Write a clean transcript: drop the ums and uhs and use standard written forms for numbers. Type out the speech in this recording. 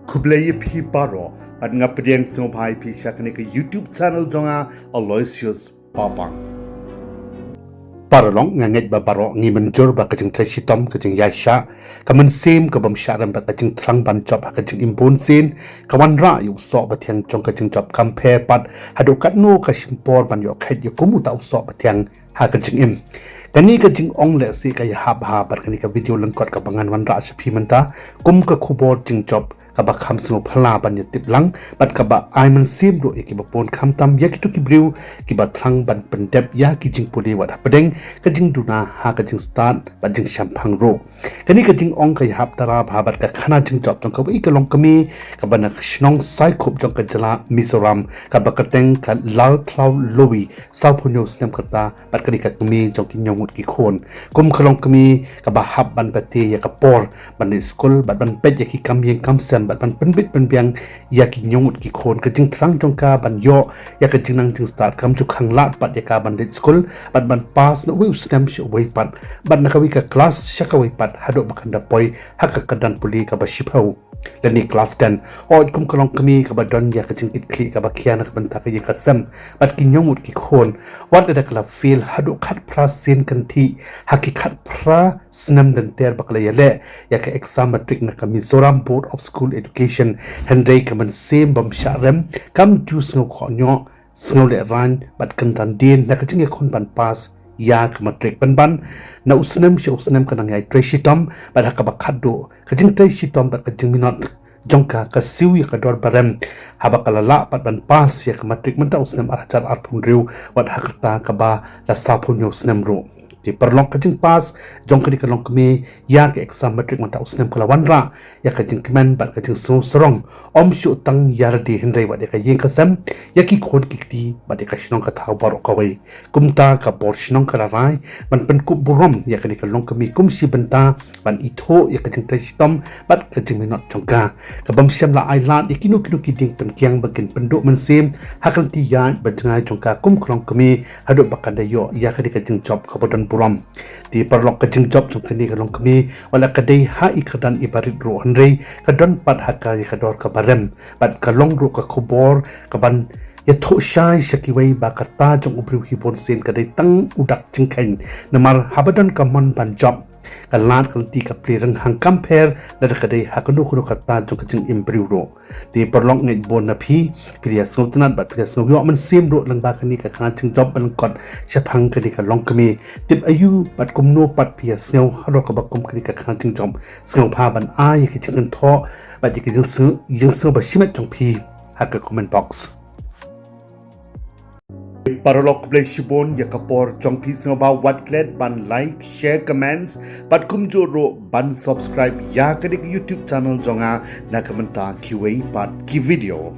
Kublai pi paro at ngapdiang snobhai pi shakani ka YouTube channel jonga Aloysius Papang. Paralong nganget ba paro ngi menjur ba kajing trasitom kajing yaisha kaman sim ka bam sharam ba kajing trang ban job kajing impon sin kawan ra yu so ba thiang chong kajing job compare pat hadu kat no ka simpor ban yo khat yu kumu ta so ba thiang ha kajing im kani kajing ong le si ka ya ha bar kani ka video langkot ka bangan wan ra shpi manta kum ka khubor jing job kaba kham snu phla ban yatip lang bat kaba aiman sim ro ekiba pon kham tam yakitu ki briu kiba thlang ban pendep ya ki jing puli wat apdeng ka jing duna ha ka jing start ban jing shampang ro kani ka jing ong ka hap tara bhabat ka khana jing job tong ka wi ka long kami ka ban shnong sai khop jong ka jala mizoram ka ba ka teng ka lal thlau lowi south punyo snem kata bat ka ka kami jong ki nyongut ki khon kum khalong kami ka ba hap ban pate ya ka por ban school bat ban pet ya ki kam yeng kam sem bat ban penbit penbiang ya ki nyongut ki khon ka jing thrang jong ka ban yo ya ka jing nang jing start kam chu khang lat pat ya ka ban dit school bat ban pass no wi stem shi wei pat ban na ka wi ka class shaka wei pat hado bakanda poi hakka kadan puli ka ba shipau lani class 10 od kum kalong kami ka ba don ya ka jing it kli ka ba khiana ka ban ta ka ya ka sam bat ki nyongut ki khon wat da kala feel hado khat pra sin kan thi hakki khat pra snam dan ter bakla ya le ya ka exam matric na ka Mizoram Board of School Education Henry kaman sem bam sharem kam juice no khonyo snow le ran bat kan ran din na ka jing khon ban pass ya ka matric ban na usnem kanang ai treshitom bat ka ba khaddo ka jing treshitom bat ka jing minot jongka ka siwi ka dor barem haba kala la pat ban pass ya ka matric menta usnem arachar arpun riu wat hakta ka ba la sapun usnem ro ti perlong ka jing pass jongka di ka long kami ya ka exam matric menta usnem kala wanra ya ka jing kemen bat ka jing sorong om shu tang yar di henrei wat ka yeng ka sam ya ki khon kikti bat ka shnong ka thau bar ka wei kumta ka bor shnong ka rai ban pen ku burom ya ka di ka long kami kum si benta ban itho ya ka jing treshitom bat ka jing minot jongka ka bam syam la island ikinu ki ding pen kyang bagin penduk men sim hakal ti ya banjngai jongka kum krong kami hadu bakanda yo ya ka di ka jing job ka bodan buram di perlok ka jing job jong kani ka long kami wala ka dei ha ikadan ibarit ro henrei ka don pat hakka ka dor ka barem bat ka long ro ka khubor ka ban ya tho shai shakiwei ba kata jong ubru hi bon sen ka dei tang udak jingkhain namar habadan ka mon ban job ka lat ka ti ka ple rang hang compare la ka dei hakunu khunu kata jong ka jing improve ro ti perlok ngai bon na phi priya sultanat bat priya so yo man sim ro lang ba kani ka khana jing job ban kot shaphang ka di ka long kami tip ayu bat kum no pat priya sel haro ka ba kum ka di ka khana jing job sel pha ban ai ki jing tho ba ji ki jing so ba shimet jong phi hakka comment box Paralok play shibon yakapor jong pisno ba watlet ban like share comments pat kum joro ban subscribe ya kadik YouTube channel jonga na kamenta kiwei pat ki video